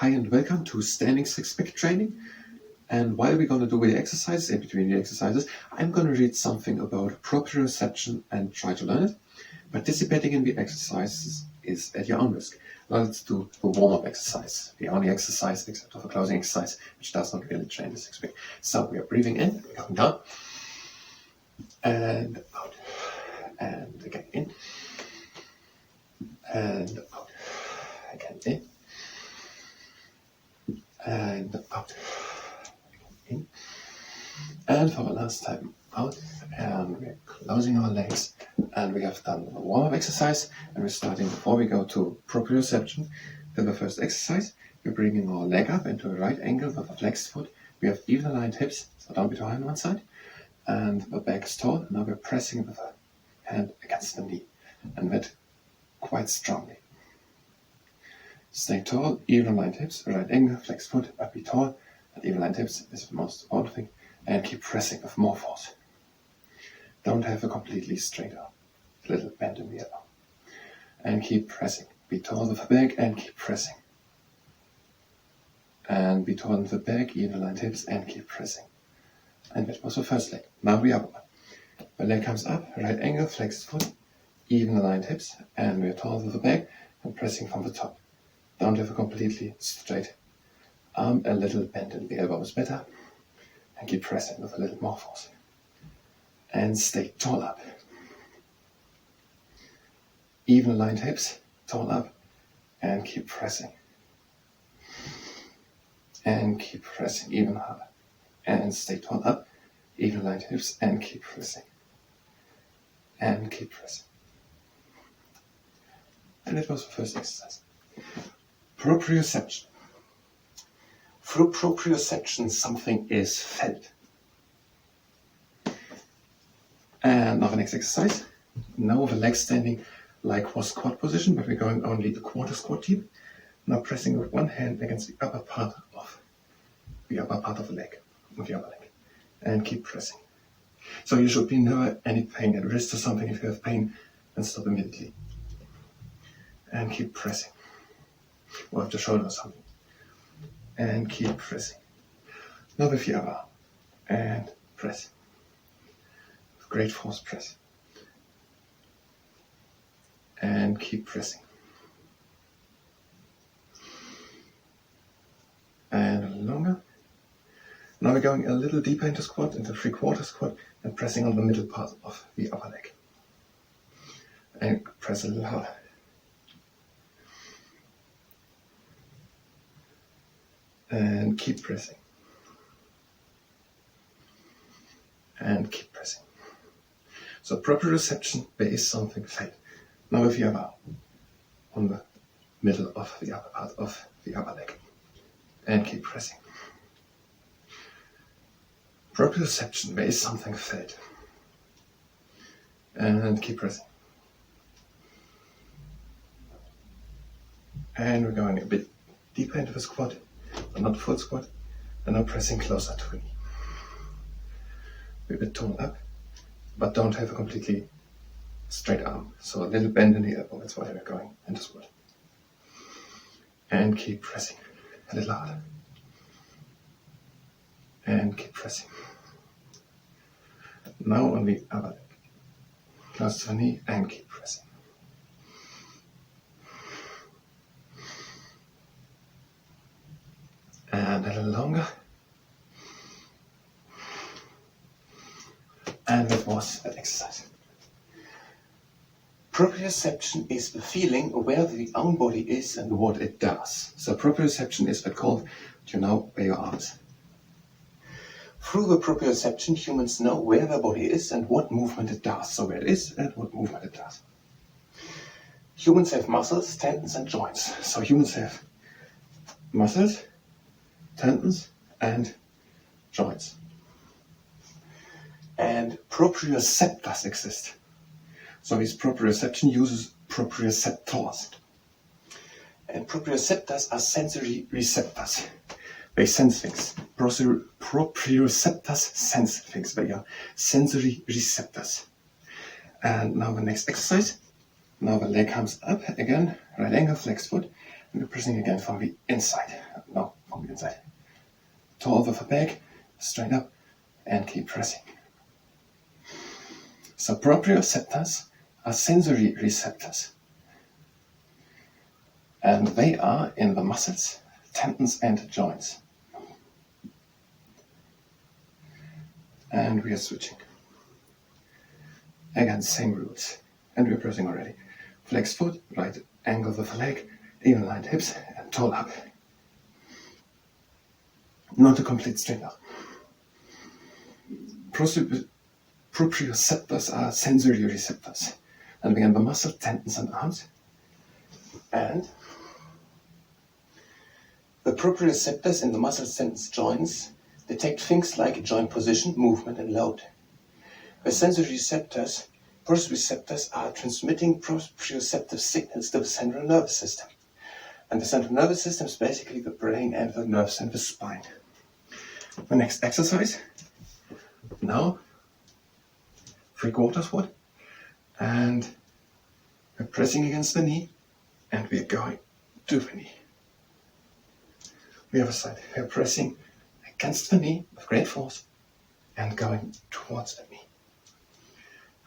Hi and welcome to Standing Sixpack Training. And while we're going to do the exercises, in between the exercises, I'm going to read something about proprioception and try to learn it. Participating in the exercises is at your own risk. Now let's do the warm-up exercise, the only exercise except for the closing exercise, which does not really train the six-pack. So we are breathing in, we're going down, and out, and again in, and out, again in, and out, in, and for the last time out, and we're closing our legs, and we have done the warm-up exercise, and we're starting before we go to proprioception. For the first exercise, we're bringing our leg up into a right angle with a flexed foot. We have even aligned hips, so don't be too high on one side, and the back is tall. Now we're pressing with a hand against the knee, and that quite strongly. Stay tall, even aligned hips, right angle, flexed foot, but be tall, and even aligned hips is the most important thing, and keep pressing with more force. Don't have a completely straight arm, a little bend in the elbow, and keep pressing. Be tall with the back and keep pressing. And be tall with the back, even aligned hips, and keep pressing. And that was the first leg. Now the other one. The leg comes up, right angle, flexed foot, even aligned hips, and we're tall with the back and pressing from the top. Don't have a completely straight arm, a little bend in the elbow is better, and keep pressing with a little more force. And stay tall up. Even aligned hips, tall up, and keep pressing. And keep pressing even harder. And stay tall up, even aligned hips, and keep pressing. And keep pressing. And it was the first exercise. Proprioception. Through proprioception, something is felt. And now the next exercise. Now the leg standing like for squat position, but we're going only the quarter squat deep. Now pressing with one hand against the upper part of the leg, with the upper leg, and keep pressing. So you should be never any pain at wrist or something. If you have pain, then stop immediately. And keep pressing. Or at the shoulder or something. And keep pressing. Now with the other arm. And press. With great force, press. And keep pressing. And a little longer. Now we're going a little deeper into squat, into three-quarter squat, and pressing on the middle part of the upper leg. And press a little harder. And keep pressing. And keep pressing. So proprioception, there is something felt. Now with the other arm, on the middle of the upper part of the upper leg. And keep pressing. Proprioception, there is something felt. And keep pressing. And we're going a bit deeper into the squat, but not full squat, and now pressing closer to the knee. We're a bit tall up, but don't have a completely straight arm. So a little bend in the elbow, that's why we're going into squat. And keep pressing a little harder. And keep pressing. Now on the other leg. Close to the knee and keep pressing. And a little longer. And that was that exercise. Proprioception is the feeling where the own body is and what it does. So proprioception is called, you know, where your arm is. Through the proprioception, humans know where their body is and what movement it does. So where it is and what movement it does. Humans have muscles, tendons and joints. So humans have muscles, tendons and joints. And proprioceptors exist. So this proprioception uses proprioceptors. And proprioceptors are sensory receptors. They sense things. Proprioceptors sense things. They are sensory receptors. And now the next exercise. Now the leg comes up again, right angle, flexed foot, and we're pressing again from the inside inside. Tall with the back, straight up, and keep pressing. So proprioceptors are sensory receptors. And they are in the muscles, tendons and joints. And we are switching. Again, same rules. And we're pressing already. Flex foot, right angle with the leg, even lined hips, and tall up. Not a complete straight up. Proprioceptors are sensory receptors. And again, the muscle, tendons and arms. And the proprioceptors in the muscles, tendons, joints detect things like joint position, movement and load. The sensory receptors, proprioceptors, are transmitting proprioceptive signals to the central nervous system. And the central nervous system is basically the brain and the nerves and the spine. The next exercise, now 3/4 squat, and we're pressing against the knee and we're going to the knee. The other side, we're pressing against the knee with great force and going towards the knee.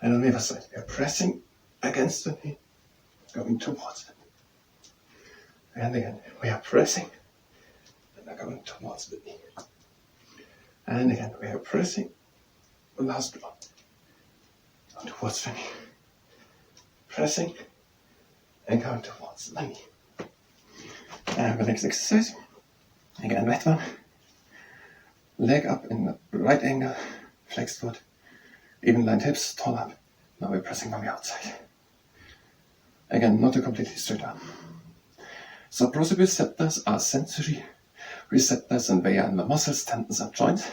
And on the other side, we are pressing against the knee, going towards the knee. And again, we are pressing and are going towards the knee. And again, we are pressing the last one towards the knee. Pressing and going towards the knee. And the next exercise, again that one. Leg up in the right angle, flexed foot, even lined hips, tall up. Now we're pressing from the outside. Again, not a completely straight arm. So proprioceptors are sensory receptors and they are in the muscles, tendons and joints.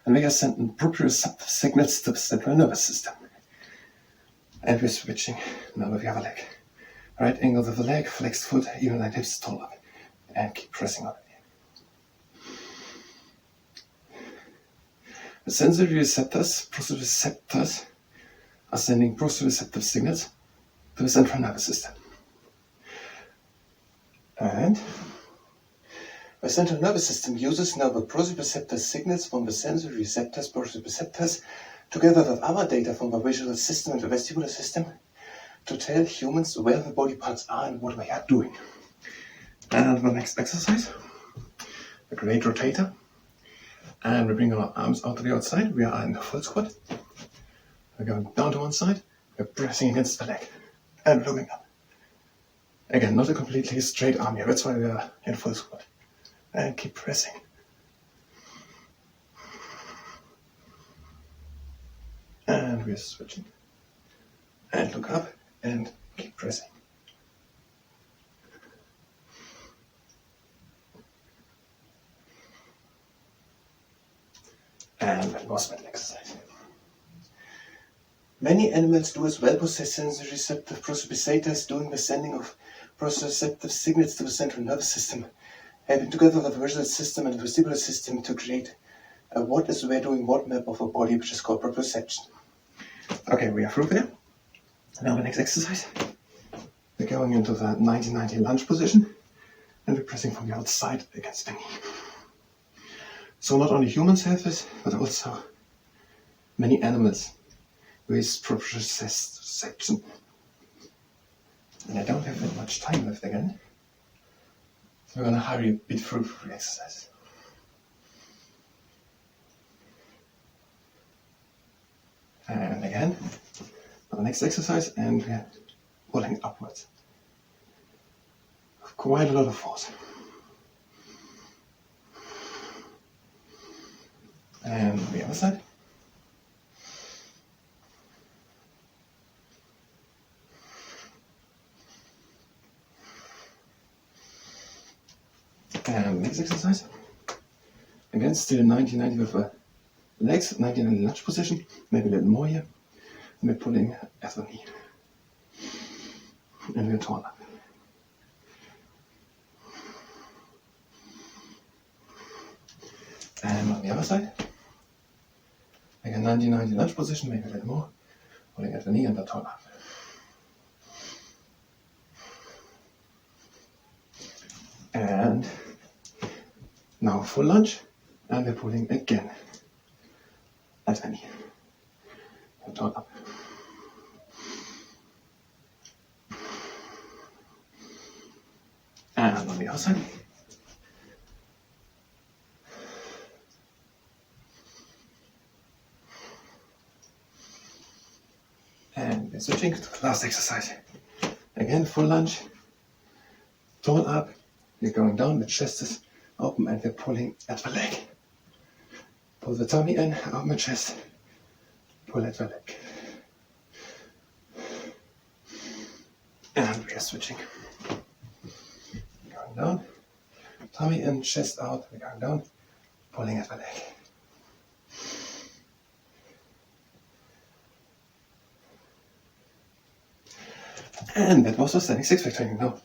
And they are sending proprioceptive signals to the central nervous system. And we're switching now with the other leg. Right angle with the leg, flexed foot, even lined hips, tall up. And keep pressing on it. The sensory receptors, proprioceptors, are sending proprioceptive signals to the central nervous system. And the central nervous system uses now the proprioceptive signals from the sensory receptors, proprioceptors, together with other data from the visual system and the vestibular system to tell humans where the body parts are and what they are doing. And the next exercise, the great rotator. And we bring our arms out to the outside. We are in the full squat. We're going down to one side. We're pressing against the leg and looking up. Again, not a completely straight arm here. That's why we are in full squat. And keep pressing. And we're switching. And look up and keep pressing. And that was that exercise. Many animals do as well possess sensory receptive proprioceptors doing the sending of proprioceptive signals to the central nervous system, helping together with the visual system and the vestibular system to create a what is where doing what map of a body, which is called proprioception. Okay, we are through there. Now the next exercise. We're going into the 90-90 lunge position and we're pressing from the outside against the knee. So not only humans have this, but also many animals with proprioception. And I don't have that much time left again. So we're going to hurry a bit through the exercise. And again, the next exercise, and we're pulling upwards. Quite a lot of force. And the other side. And next exercise. Again, still 90-90 with the legs, 90-90 lunge position, maybe a little more here. And we're pulling at the knee. And we're tall up. And on the other side. Again, 90-90 lunge position, maybe a little more. Pulling at the knee and the tall up. And Now full lunge, and we're pulling again at the knee. Down up. And on the other side. And we're switching to the last exercise. Again, full lunge, tall up, we're going down, the chest is open and we're pulling at the leg. Pull the tummy in, open the chest, pull at the leg. And we are switching. Going down, tummy in, chest out, we're going down, pulling at the leg. And that was our standing six-pack training. Now,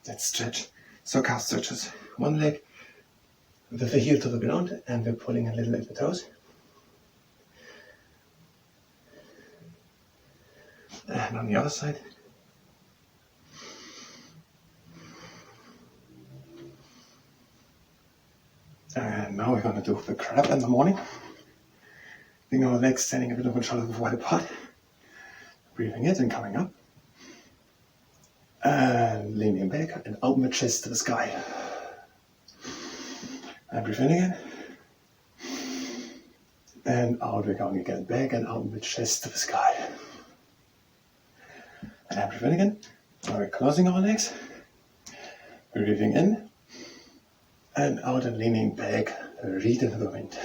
let's stretch. So calf stretches. One leg with the heel to the ground, and we're pulling a little at the toes. And on the other side. And now we're going to do the crab in the morning. Bring our legs standing a bit of shoulders wide apart. Breathing in and coming up. And leaning back and open the chest to the sky. And breathe in again. And out we're going again. Back and open the chest to the sky. And breathe in again. Now we're closing our legs. Breathing in. And out and leaning back. Read into the wind.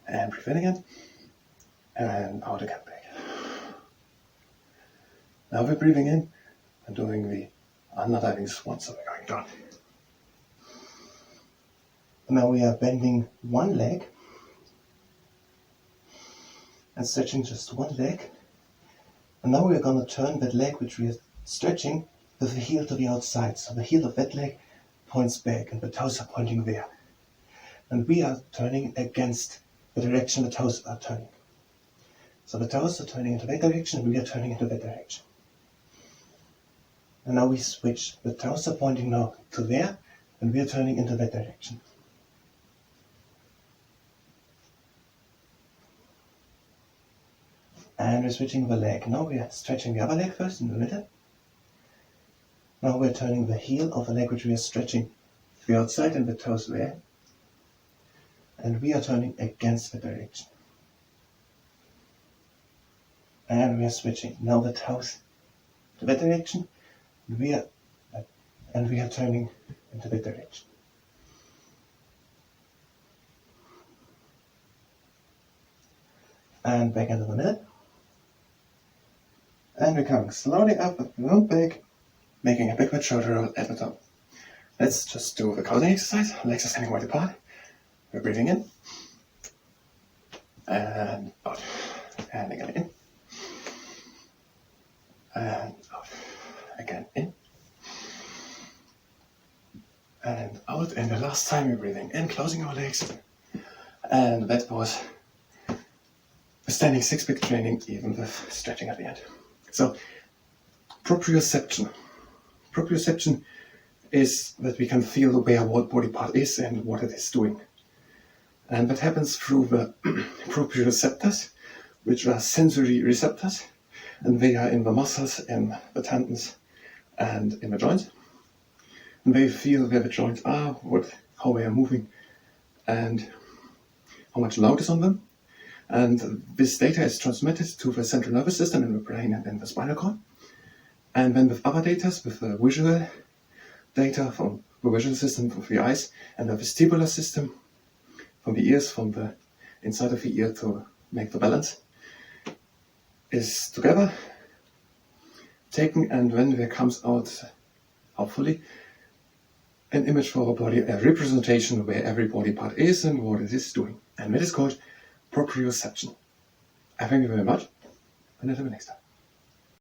And breathe in again. And out again back. Now we're breathing in and doing the underdiving swan, so we're going down. Now we are bending one leg and stretching just one leg. And now we're going to turn that leg which we are stretching with the heel to the outside. So the heel of that leg points back and the toes are pointing there. And we are turning against the direction the toes are turning. So the toes are turning into that direction and we are turning into that direction. And now we switch. The toes are pointing now to there, and we are turning into that direction. And we're switching the leg. Now we are stretching the other leg first in the middle. Now we're turning the heel of the leg which we are stretching to the outside and the toes there. And we are turning against the direction. And we are switching. Now the toes to that direction. We are turning into that direction. And back into the middle. And we're coming slowly up and round back, making a backward shoulder roll at the top. Let's just do the counting exercise. Legs are standing wide apart. We're breathing in. And out. And again in. And out. Again in and out, and the last time we're breathing in, closing our legs, and that was the standing six-pack training, even with stretching at the end. So, proprioception. Proprioception is that we can feel where what body part is and what it is doing, and that happens through the proprioceptors, which are sensory receptors, and they are in the muscles, in the tendons, and in the joints. And they feel where the joints are, how they are moving, and how much load is on them. And this data is transmitted to the central nervous system in the brain and in the spinal cord. And then with other data, with the visual data from the visual system of the eyes and the vestibular system from the ears, from the inside of the ear to make the balance, is together taken, and when there comes out, hopefully, an image for our body, a representation where every body part is and what it is doing. And that is called proprioception. I thank you very much, and until the next time.